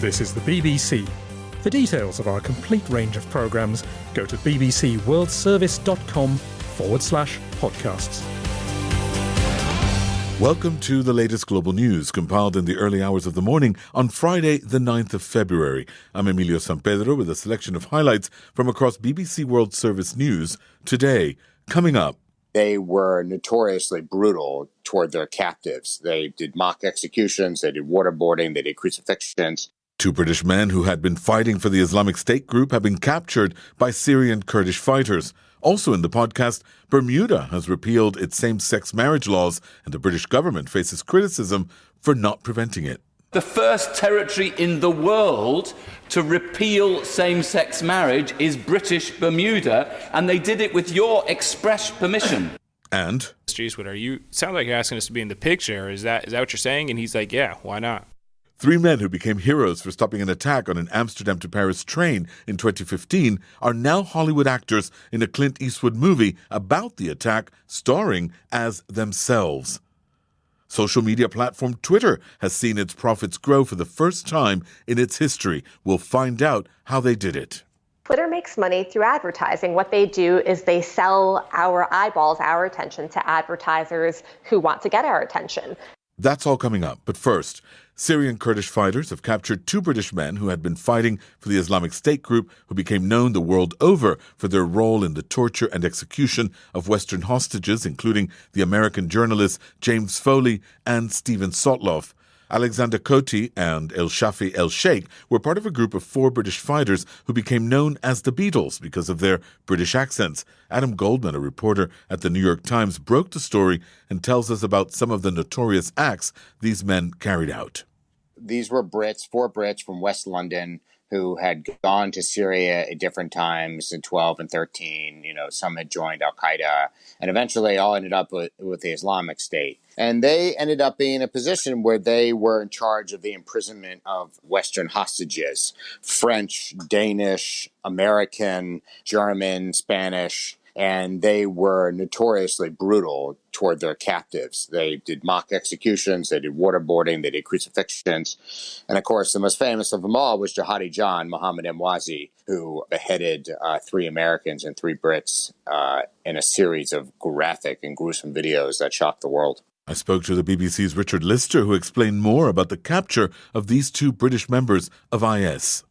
This is the BBC. For details of our complete range of programmes, go to bbcworldservice.com/podcasts. Welcome to the latest global news, compiled in the early hours of the morning on Friday, the 9th of February. I'm Emilio Sanpedro with a selection of highlights from across BBC World Service News today. Coming up. They were notoriously brutal toward their captives. They did mock executions, they did waterboarding, they did crucifixions. 2 British men who had been fighting for the Islamic State group have been captured by Syrian Kurdish fighters. Also in the podcast, Bermuda has repealed its same-sex marriage laws, and the British government faces criticism for not preventing it. The first territory in the world to repeal same-sex marriage is British Bermuda, and they did it with your express permission. And you sound like you're asking us to be in the picture. Is that what you're saying? And he's like, yeah, why not? 3 men who became heroes for stopping an attack on an Amsterdam to Paris train in 2015 are now Hollywood actors in a Clint Eastwood movie about the attack, starring as themselves. Social media platform Twitter has seen its profits grow for the first time in its history. We'll find out how they did it. Twitter makes money through advertising. What they do is they sell our eyeballs, our attention, to advertisers who want to get our attention. That's all coming up. But first, Syrian Kurdish fighters have captured 2 British men who had been fighting for the Islamic State group, who became known the world over for their role in the torture and execution of Western hostages, including the American journalists James Foley and Stephen Sotloff. Alexander Koti and El Shafi El Sheikh were part of a group of 4 British fighters who became known as the Beatles because of their British accents. Adam Goldman, a reporter at the New York Times, broke the story and tells us about some of the notorious acts these men carried out. These were Brits, 4 Brits from West London who had gone to Syria at different times in 12 and 13. Some had joined Al-Qaeda, and eventually all ended up with the Islamic State. And they ended up being in a position where they were in charge of the imprisonment of Western hostages, French, Danish, American, German, Spanish, and they were notoriously brutal toward their captives. They did mock executions, they did waterboarding, they did crucifixions. And of course, the most famous of them all was Jihadi John Mohammed Emwazi, who beheaded 3 Americans and 3 Brits in a series of graphic and gruesome videos that shocked the world. I spoke to the BBC's Richard Lister, who explained more about the capture of these 2 British members of IS.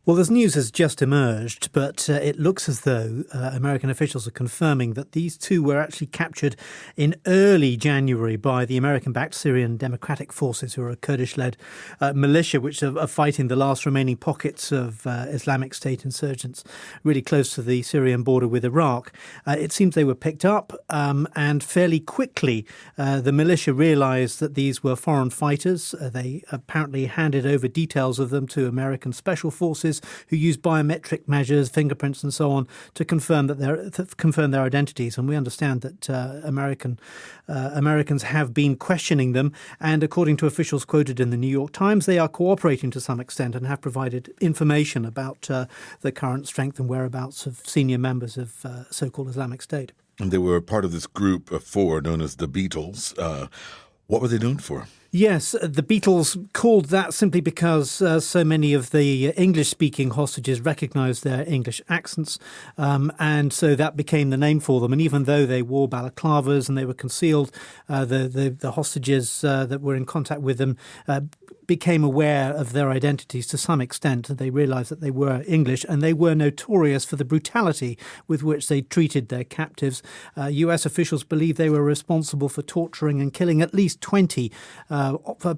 Well, this news has just emerged, but it looks as though American officials are confirming that these 2 were actually captured in early January by the American-backed Syrian Democratic Forces, who are a Kurdish-led militia which are fighting the last remaining pockets of Islamic State insurgents really close to the Syrian border with Iraq. It seems they were picked up and fairly quickly the militia realised that these were foreign fighters. They apparently handed over details of them to American special forces, who use biometric measures, fingerprints and so on, to confirm their identities. And we understand that Americans have been questioning them. And according to officials quoted in the New York Times, they are cooperating to some extent and have provided information about the current strength and whereabouts of senior members of so-called Islamic State. And they were part of this group of 4 known as the Beatles. What were they known for? Yes, the Beatles called that simply because so many of the English-speaking hostages recognised their English accents, and so that became the name for them. And even though they wore balaclavas and they were concealed, the hostages that were in contact with them became aware of their identities to some extent. They realised that they were English, and they were notorious for the brutality with which they treated their captives. US officials believe they were responsible for torturing and killing at least 20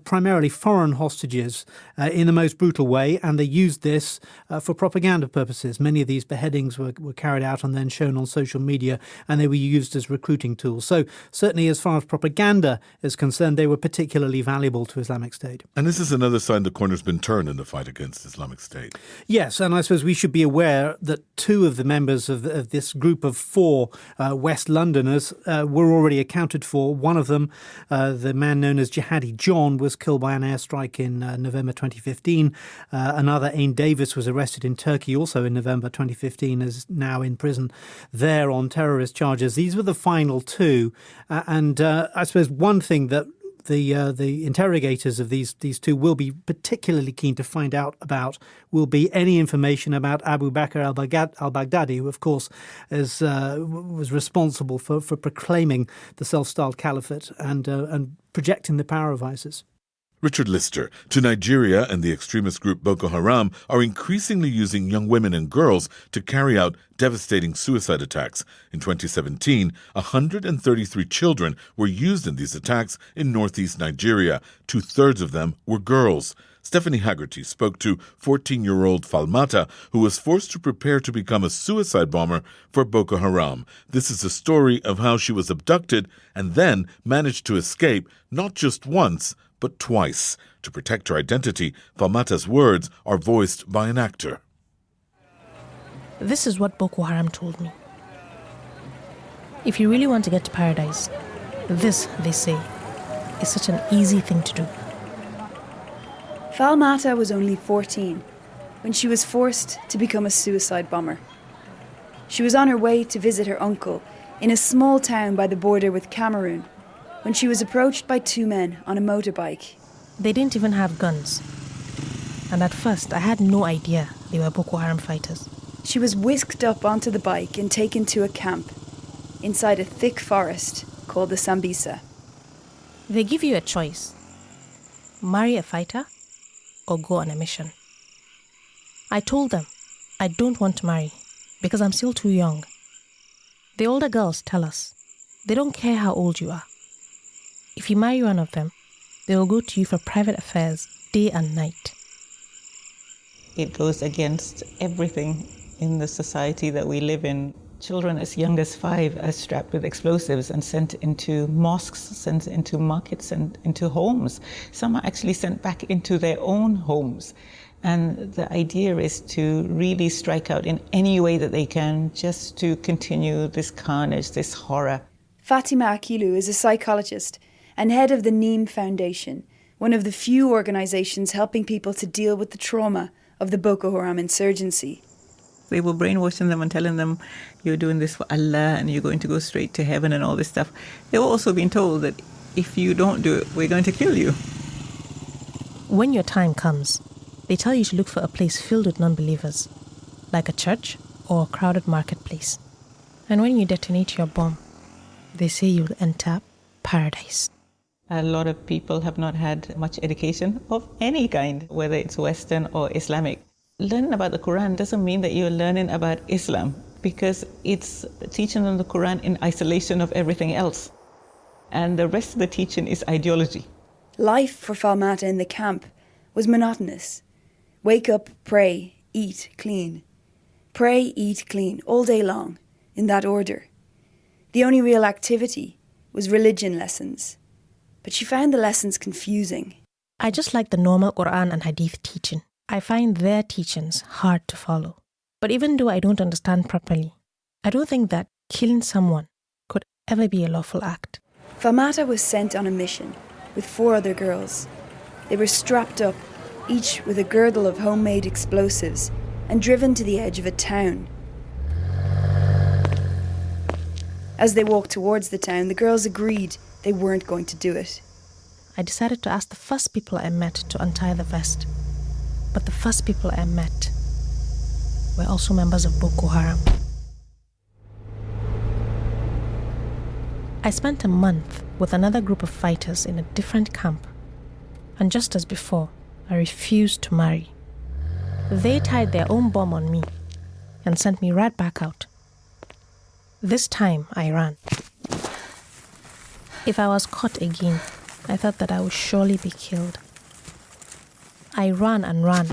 primarily foreign hostages in the most brutal way, and they used this for propaganda purposes. Many of these beheadings were carried out and then shown on social media, and they were used as recruiting tools. So certainly as far as propaganda is concerned, they were particularly valuable to Islamic State. And this is another sign the corner's been turned in the fight against Islamic State. Yes, and I suppose we should be aware that 2 of the members of this group of 4 West Londoners were already accounted for. One of them, the man known as Jihadi John, was killed by an airstrike in November 2015. Another, Ain Davis, was arrested in Turkey also in November 2015, is now in prison there on terrorist charges. These were the final 2. And I suppose one thing that the interrogators of these two will be particularly keen to find out about will be any information about Abu Bakr al-Baghdadi, who, of course, was responsible for proclaiming the self-styled caliphate and projecting the power of ISIS. Richard Lister, to Nigeria and the extremist group Boko Haram are increasingly using young women and girls to carry out devastating suicide attacks. In 2017, 133 children were used in these attacks in northeast Nigeria. 2/3 of them were girls. Stephanie Haggerty spoke to 14-year-old Falmata, who was forced to prepare to become a suicide bomber for Boko Haram. This is a story of how she was abducted and then managed to escape, not just once, but twice. To protect her identity, Falmata's words are voiced by an actor. This is what Boko Haram told me. If you really want to get to paradise, this, they say, is such an easy thing to do. Falmata was only 14 when she was forced to become a suicide bomber. She was on her way to visit her uncle in a small town by the border with Cameroon when she was approached by two men on a motorbike. They didn't even have guns. And at first, I had no idea they were Boko Haram fighters. She was whisked up onto the bike and taken to a camp inside a thick forest called the Sambisa. They give you a choice. Marry a fighter or go on a mission. I told them I don't want to marry because I'm still too young. The older girls tell us they don't care how old you are. If you marry one of them, they will go to you for private affairs day and night. It goes against everything in the society that we live in. Children as young as 5 are strapped with explosives and sent into mosques, sent into markets and into homes. Some are actually sent back into their own homes. And the idea is to really strike out in any way that they can just to continue this carnage, this horror. Fatima Akilu is a psychologist and head of the Neem Foundation, one of the few organisations helping people to deal with the trauma of the Boko Haram insurgency. They were brainwashing them and telling them, you're doing this for Allah and you're going to go straight to heaven and all this stuff. They were also being told that if you don't do it, we're going to kill you. When your time comes, they tell you to look for a place filled with non-believers, like a church or a crowded marketplace. And when you detonate your bomb, they say you'll enter paradise. A lot of people have not had much education of any kind, whether it's Western or Islamic. Learning about the Quran doesn't mean that you're learning about Islam, because it's teaching them the Quran in isolation of everything else. And the rest of the teaching is ideology. Life for Falmata in the camp was monotonous. Wake up, pray, eat, clean. Pray, eat, clean, all day long, in that order. The only real activity was religion lessons. But she found the lessons confusing. I just like the normal Quran and Hadith teaching. I find their teachings hard to follow. But even though I don't understand properly, I don't think that killing someone could ever be a lawful act. Falmata was sent on a mission with 4 other girls. They were strapped up, each with a girdle of homemade explosives, and driven to the edge of a town. As they walked towards the town, the girls agreed they weren't going to do it. I decided to ask the first people I met to untie the vest. But the first people I met were also members of Boko Haram. I spent a month with another group of fighters in a different camp. And just as before, I refused to marry. They tied their own bomb on me and sent me right back out. This time, I ran. If I was caught again, I thought that I would surely be killed. I ran and ran.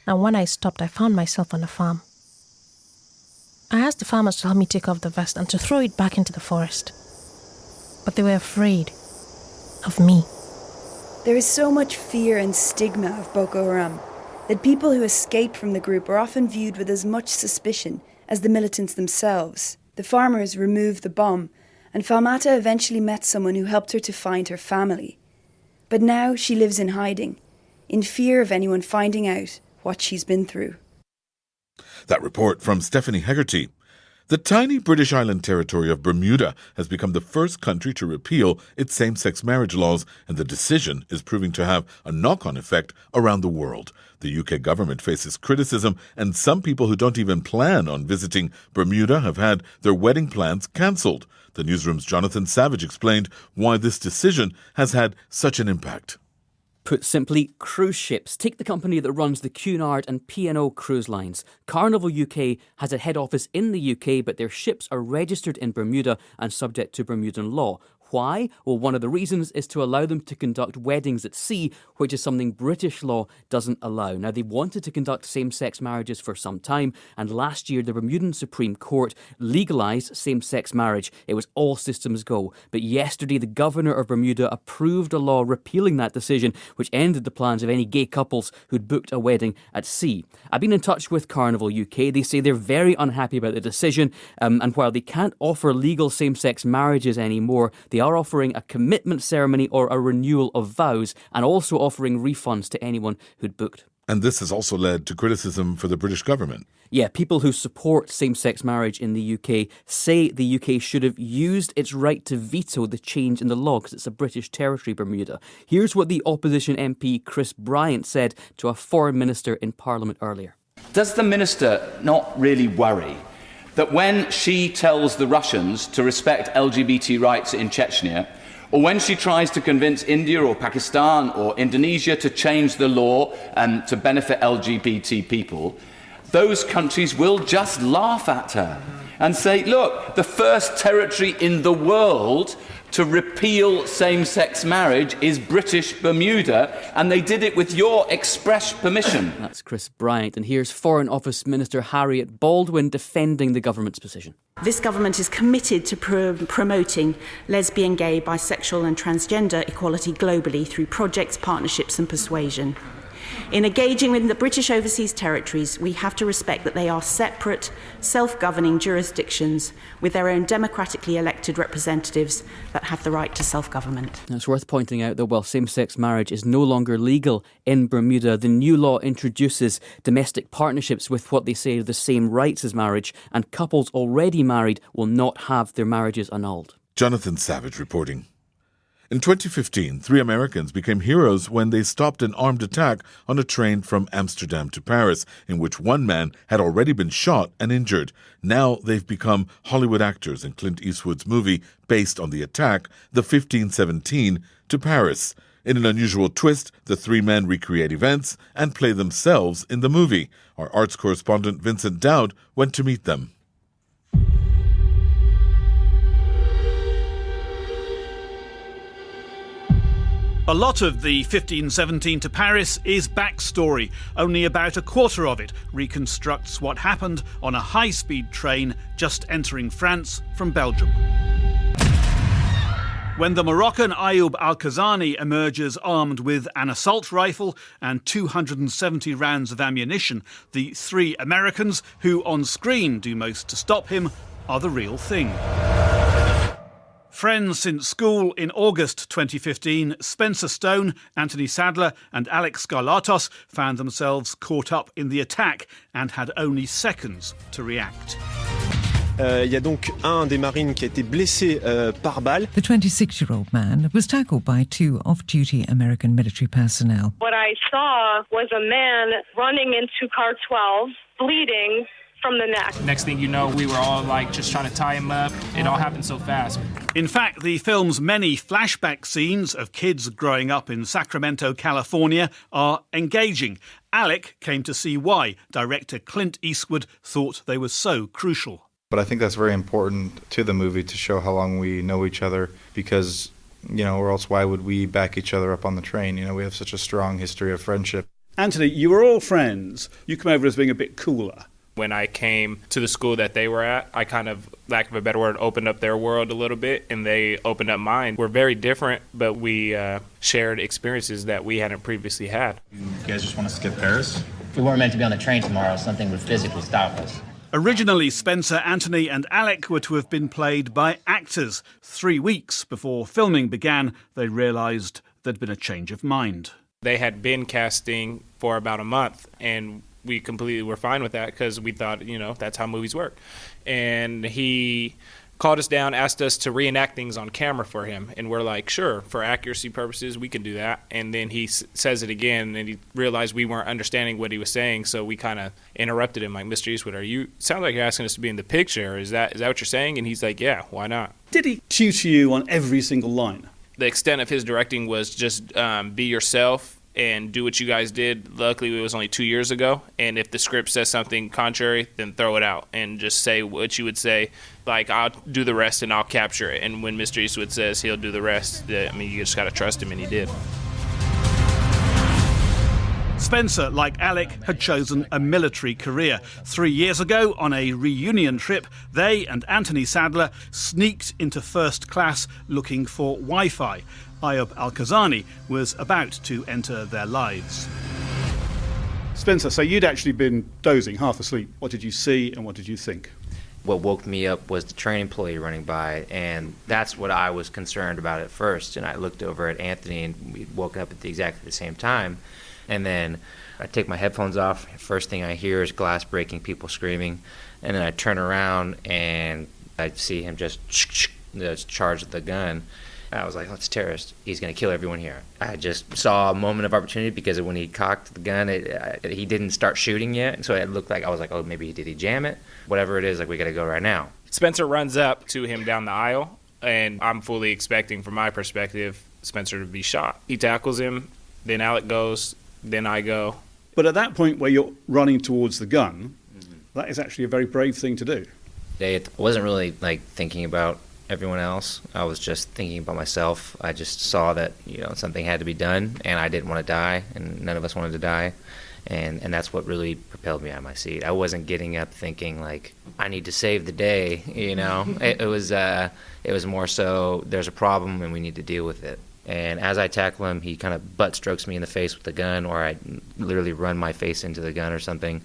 And when I stopped, I found myself on a farm. I asked the farmers to help me take off the vest and to throw it back into the forest. But they were afraid of me. There is so much fear and stigma of Boko Haram that people who escape from the group are often viewed with as much suspicion as the militants themselves. The farmers removed the bomb, and Falmata eventually met someone who helped her to find her family. But now she lives in hiding, in fear of anyone finding out what she's been through. That report from Stephanie Haggerty. The tiny British island territory of Bermuda has become the first country to repeal its same-sex marriage laws, and the decision is proving to have a knock-on effect around the world. The UK government faces criticism, and some people who don't even plan on visiting Bermuda have had their wedding plans cancelled. The newsroom's Jonathan Savage explained why this decision has had such an impact. Put simply, cruise ships. Take the company that runs the Cunard and P&O cruise lines. Carnival UK has a head office in the UK, but their ships are registered in Bermuda and subject to Bermudan law. Why? Well, one of the reasons is to allow them to conduct weddings at sea, which is something British law doesn't allow. Now, they wanted to conduct same-sex marriages for some time, and last year the Bermudan Supreme Court legalised same-sex marriage. It was all systems go. But yesterday, the governor of Bermuda approved a law repealing that decision, which ended the plans of any gay couples who'd booked a wedding at sea. I've been in touch with Carnival UK. They say they're very unhappy about the decision, and while they can't offer legal same-sex marriages anymore, they are offering a commitment ceremony or a renewal of vows, and also offering refunds to anyone who'd booked. And this has also led to criticism for the British government. Yeah, people who support same-sex marriage in the UK say the UK should have used its right to veto the change in the law because it's a British territory, Bermuda. Here's what the opposition MP Chris Bryant said to a foreign minister in Parliament earlier. Does the minister not really worry that when she tells the Russians to respect LGBT rights in Chechnya, or when she tries to convince India or Pakistan or Indonesia to change the law and to benefit LGBT people, those countries will just laugh at her and say, look, the first territory in the world to repeal same-sex marriage is British Bermuda, and they did it with your express permission. That's Chris Bryant, and here's Foreign Office Minister Harriet Baldwin defending the government's position. This government is committed to promoting lesbian, gay, bisexual and transgender equality globally through projects, partnerships and persuasion. In engaging with the British Overseas Territories, we have to respect that they are separate, self-governing jurisdictions with their own democratically elected representatives that have the right to self-government. It's worth pointing out that while same-sex marriage is no longer legal in Bermuda, the new law introduces domestic partnerships with what they say are the same rights as marriage, and couples already married will not have their marriages annulled. Jonathan Savage reporting. In 2015, 3 Americans became heroes when they stopped an armed attack on a train from Amsterdam to Paris, in which one man had already been shot and injured. Now they've become Hollywood actors in Clint Eastwood's movie based on the attack, The 1517, to Paris. In an unusual twist, the 3 men recreate events and play themselves in the movie. Our arts correspondent Vincent Dowd went to meet them. A lot of the 1517 to Paris is backstory. Only about a quarter of it reconstructs what happened on a high-speed train just entering France from Belgium. When the Moroccan Ayoub Al-Kazani emerges armed with an assault rifle and 270 rounds of ammunition, the 3 Americans who on screen do most to stop him are the real thing. Friends since school in August 2015, Spencer Stone, Anthony Sadler and Alex Skarlatos found themselves caught up in the attack and had only seconds to react. Il y a donc un des marines qui a été blessé par balle. The 26-year-old man was tackled by 2 off-duty American military personnel. What I saw was a man running into car 12, bleeding from the neck. Next thing you know, we were all just trying to tie him up. It all happened so fast. In fact, the film's many flashback scenes of kids growing up in Sacramento, California are engaging. Alec came to see why director Clint Eastwood thought they were so crucial. But I think that's very important to the movie to show how long we know each other because, or else why would we back each other up on the train? We have such a strong history of friendship. Anthony, you were all friends. You come over as being a bit cooler. When I came to the school that they were at, I kind of, lack of a better word, opened up their world a little bit, and they opened up mine. We're very different, but we shared experiences that we hadn't previously had. You guys just want to skip Paris? If we weren't meant to be on the train tomorrow, something would physically stop us. Originally, Spencer, Anthony and Alec were to have been played by actors. 3 weeks before filming began, they realised there'd been a change of mind. They had been casting for about a month, and we completely were fine with that because we thought, that's how movies work. And he called us down, asked us to reenact things on camera for him. And we're like, sure, for accuracy purposes, we can do that. And then he says it again, and he realized we weren't understanding what he was saying. So we kind of interrupted him, like, Mr. Eastwood, sound like you're asking us to be in the picture. Is that what you're saying? And he's like, yeah, why not? Did he tutor you on every single line? The extent of his directing was just be yourself and do what you guys did. Luckily, it was only 2 years ago. And if the script says something contrary, then throw it out and just say what you would say. Like, I'll do the rest and I'll capture it. And when Mr. Eastwood says he'll do the rest, you just got to trust him, and he did. Spencer, like Alec, had chosen a military career. 3 years ago, on a reunion trip, they and Anthony Sadler sneaked into first class looking for Wi-Fi. Ayub Al-Khazani was about to enter their lives. Spencer, so you'd actually been dozing, half asleep. What did you see and what did you think? What woke me up was the train employee running by, and that's what I was concerned about at first. And I looked over at Anthony, and we woke up at exactly the same time. And then I take my headphones off. First thing I hear is glass breaking, people screaming. And then I turn around, and I see him just charge the gun. I was like, oh, it's a terrorist. He's going to kill everyone here. I just saw a moment of opportunity because when he cocked the gun, he didn't start shooting yet. So it looked like, I was like, oh, maybe did he jam it? Whatever it is, like, we got to go right now. Spencer runs up to him down the aisle, and I'm fully expecting, from my perspective, Spencer to be shot. He tackles him, then Alec goes, then I go. But at that point where you're running towards the gun, that is actually a very brave thing to do. I wasn't really, thinking about everyone else. I was just thinking about myself. I just saw that, something had to be done, and I didn't want to die, and none of us wanted to die. And that's what really propelled me out of my seat. I wasn't getting up thinking, I need to save the day, It was more so, there's a problem, and we need to deal with it. And as I tackle him, he kind of butt strokes me in the face with the gun, or I literally run my face into the gun or something.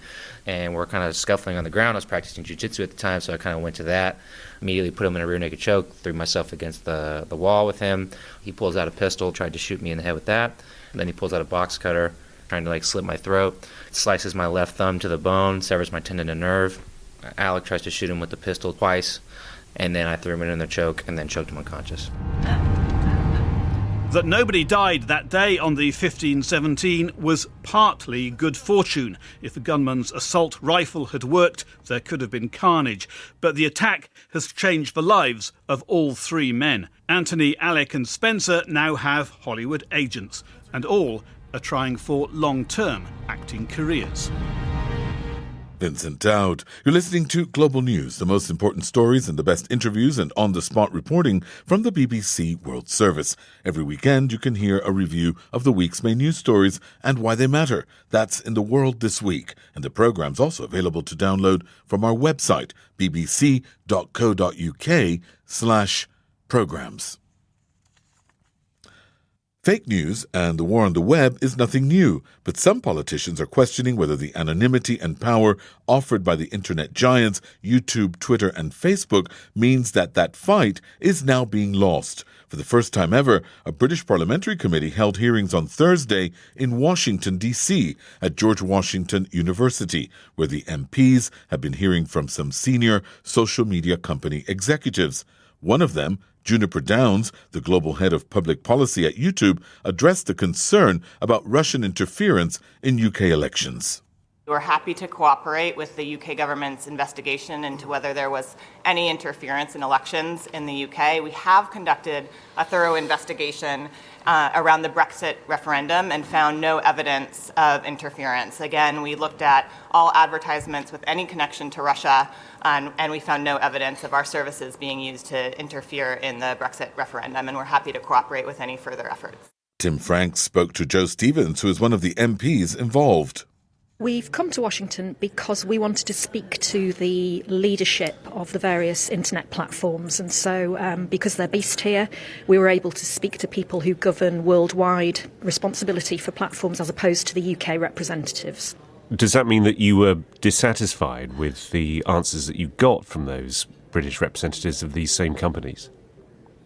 And we're kind of scuffling on the ground. I was practicing jiu-jitsu at the time, so I kind of went to that. Immediately put him in a rear naked choke, threw myself against the wall with him. He pulls out a pistol, tried to shoot me in the head with that. And then he pulls out a box cutter, trying to slit my throat. Slices my left thumb to the bone, severs my tendon and nerve. Alec tries to shoot him with the pistol twice. And then I threw him in the choke and then choked him unconscious. That nobody died that day on the 1517 was partly good fortune. If the gunman's assault rifle had worked, there could have been carnage. But the attack has changed the lives of all three men. Anthony, Alec and Spencer now have Hollywood agents, and all are trying for long-term acting careers. Vincent Dowd. You're listening to Global News, the most important stories and the best interviews and on-the-spot reporting from the BBC World Service. Every weekend, you can hear a review of the week's main news stories and why they matter. That's in the world this week. And the program's also available to download from our website, bbc.co.uk/programs. Fake news and the war on the web is nothing new, but some politicians are questioning whether the anonymity and power offered by the internet giants YouTube, Twitter, and Facebook means that fight is now being lost. For the first time ever, a British parliamentary committee held hearings on Thursday in Washington, D.C. at George Washington University, where the MPs have been hearing from some senior social media company executives. One of them, Juniper Downs, the global head of public policy at YouTube, addressed the concern about Russian interference in UK elections. We're happy to cooperate with the UK government's investigation into whether there was any interference in elections in the UK. We have conducted a thorough investigation around the Brexit referendum and found no evidence of interference. Again, we looked at all advertisements with any connection to Russia, and we found no evidence of our services being used to interfere in the Brexit referendum, and we're happy to cooperate with any further efforts. Tim Franks spoke to Joe Stevens, who is one of the MPs involved. We've come to Washington because we wanted to speak to the leadership of the various internet platforms. And so because they're based here, we were able to speak to people who govern worldwide responsibility for platforms as opposed to the UK representatives. Does that mean that you were dissatisfied with the answers that you got from those British representatives of these same companies?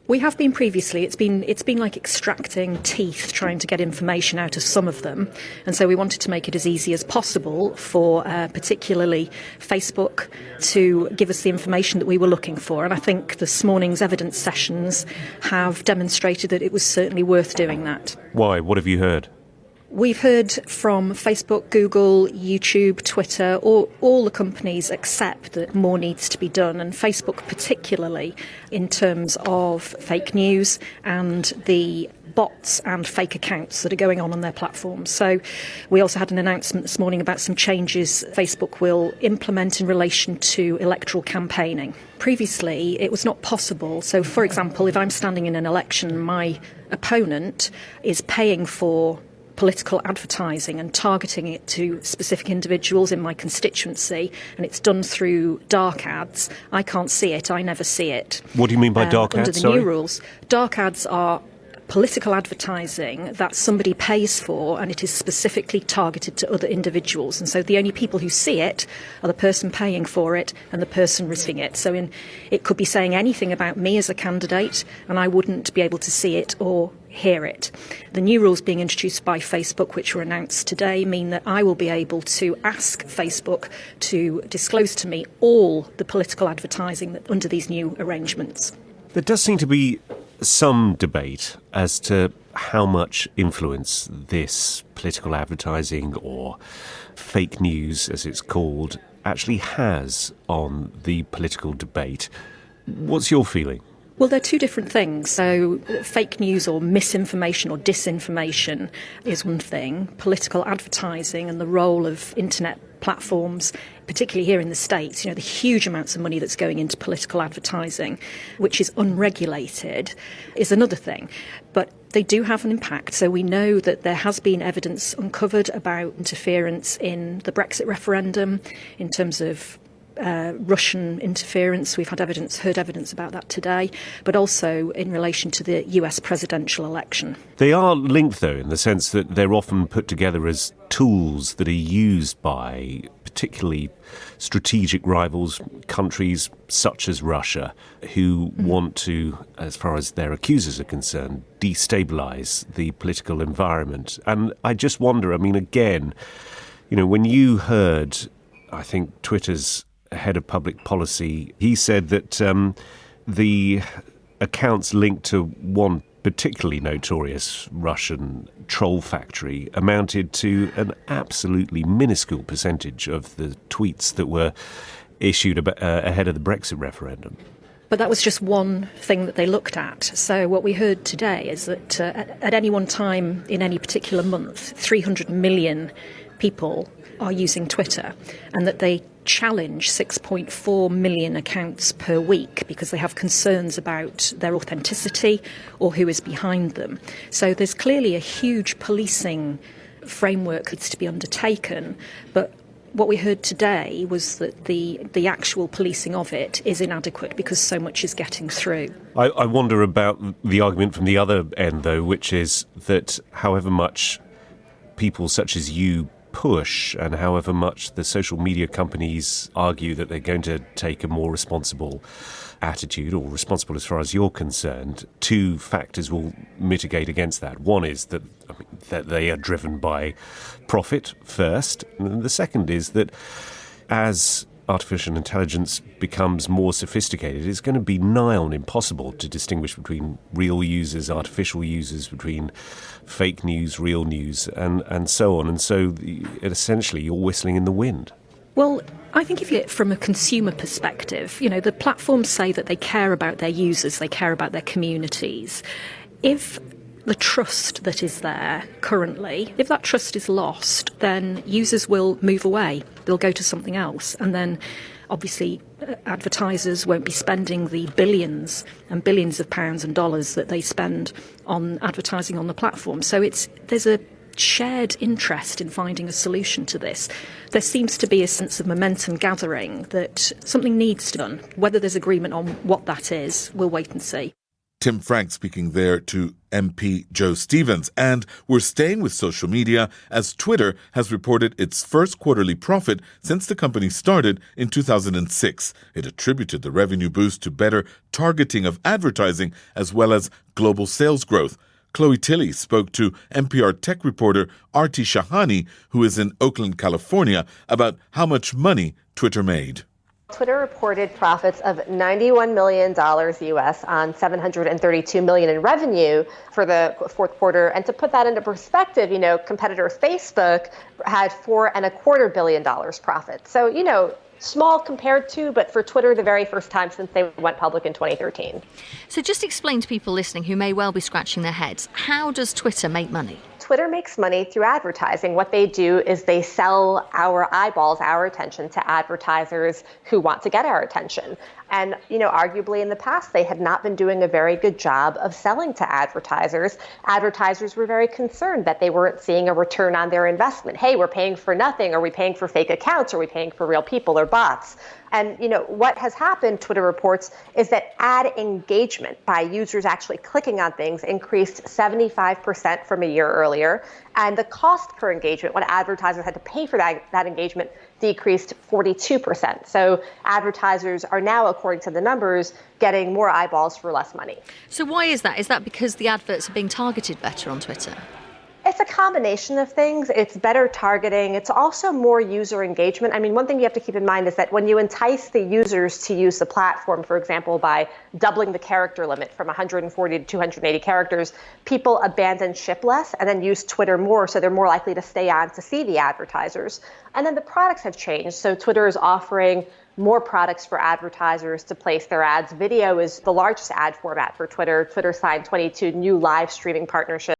We have been previously. It's been like extracting teeth, trying to get information out of some of them. And so we wanted to make it as easy as possible for particularly Facebook to give us the information that we were looking for. And I think this morning's evidence sessions have demonstrated that it was certainly worth doing that. Why? What have you heard? We've heard from Facebook, Google, YouTube, Twitter, all the companies accept that more needs to be done, and Facebook particularly in terms of fake news and the bots and fake accounts that are going on their platforms. So we also had an announcement this morning about some changes Facebook will implement in relation to electoral campaigning. Previously, it was not possible. So, for example, if I'm standing in an election, my opponent is paying for political advertising and targeting it to specific individuals in my constituency, and it's done through dark ads. I can't see it. I never see it. What do you mean by dark ads? Under the new rules, dark ads are political advertising that somebody pays for, and it is specifically targeted to other individuals. And so the only people who see it are the person paying for it and the person receiving it. So it could be saying anything about me as a candidate, and I wouldn't be able to see it or hear it. The new rules being introduced by Facebook, which were announced today, mean that I will be able to ask Facebook to disclose to me all the political advertising under these new arrangements. There does seem to be some debate as to how much influence this political advertising, or fake news as it's called, actually has on the political debate. What's your feeling? Well, they're two different things. So fake news or misinformation or disinformation is one thing. Political advertising and the role of internet platforms, particularly here in the States, the huge amounts of money that's going into political advertising, which is unregulated, is another thing. But they do have an impact. So we know that there has been evidence uncovered about interference in the Brexit referendum in terms of Russian interference. We've heard evidence about that today, but also in relation to the US presidential election. They are linked, though, in the sense that they're often put together as tools that are used by particularly strategic rivals, countries such as Russia, who want to, as far as their accusers are concerned, destabilise the political environment. And I just wonder, again, when you heard, I think, Twitter's head of public policy, he said that the accounts linked to one particularly notorious Russian troll factory amounted to an absolutely minuscule percentage of the tweets that were issued ahead of the Brexit referendum. But that was just one thing that they looked at. So what we heard today is that at any one time in any particular month, 300 million people are using Twitter, and that they challenge 6.4 million accounts per week because they have concerns about their authenticity or who is behind them. So there's clearly a huge policing framework that needs to be undertaken, but what we heard today was that the actual policing of it is inadequate because so much is getting through. I wonder about the argument from the other end, though, which is that however much people such as you push, and however much the social media companies argue that they're going to take a more responsible attitude, or responsible as far as you're concerned, two factors will mitigate against that. One is that they are driven by profit first, and the second is that as artificial intelligence becomes more sophisticated, it's going to be nigh on impossible to distinguish between real users, artificial users, between fake news, real news, and so on. And so essentially you're whistling in the wind. Well, I think if you from a consumer perspective, the platforms say that they care about their users, they care about their communities. If the trust that is there currently, if that trust is lost, then users will move away. They'll go to something else. And then obviously advertisers won't be spending the billions and billions of pounds and dollars that they spend on advertising on the platform. So there's a shared interest in finding a solution to this. There seems to be a sense of momentum gathering that something needs to be done. Whether there's agreement on what that is, we'll wait and see. Tim Frank speaking there to MP Joe Stevens. And we're staying with social media as Twitter has reported its first quarterly profit since the company started in 2006. It attributed the revenue boost to better targeting of advertising as well as global sales growth. Chloe Tilley spoke to NPR tech reporter Arti Shahani, who is in Oakland, California, about how much money Twitter made. Twitter reported profits of $91 million US on $732 million in revenue for the fourth quarter. And to put that into perspective, competitor Facebook had $4.25 billion profit. So, small compared to, but for Twitter, the very first time since they went public in 2013. So just explain to people listening who may well be scratching their heads, how does Twitter make money? Twitter makes money through advertising. What they do is they sell our eyeballs, our attention to advertisers who want to get our attention. And, arguably in the past, they had not been doing a very good job of selling to advertisers. Advertisers were very concerned that they weren't seeing a return on their investment. Hey, we're paying for nothing. Are we paying for fake accounts? Are we paying for real people or bots? And, what has happened, Twitter reports, is that ad engagement by users actually clicking on things increased 75% from a year earlier. And the cost per engagement, what advertisers had to pay for that engagement, decreased 42%. So advertisers are now, according to the numbers, getting more eyeballs for less money. So why is that? Is that because the adverts are being targeted better on Twitter? It's a combination of things. It's better targeting. It's also more user engagement. I mean, one thing you have to keep in mind is that when you entice the users to use the platform, for example, by doubling the character limit from 140 to 280 characters, people abandon ship less and then use Twitter more, so they're more likely to stay on to see the advertisers. And then the products have changed. So Twitter is offering more products for advertisers to place their ads. Video is the largest ad format for Twitter. Twitter signed 22 new live streaming partnerships.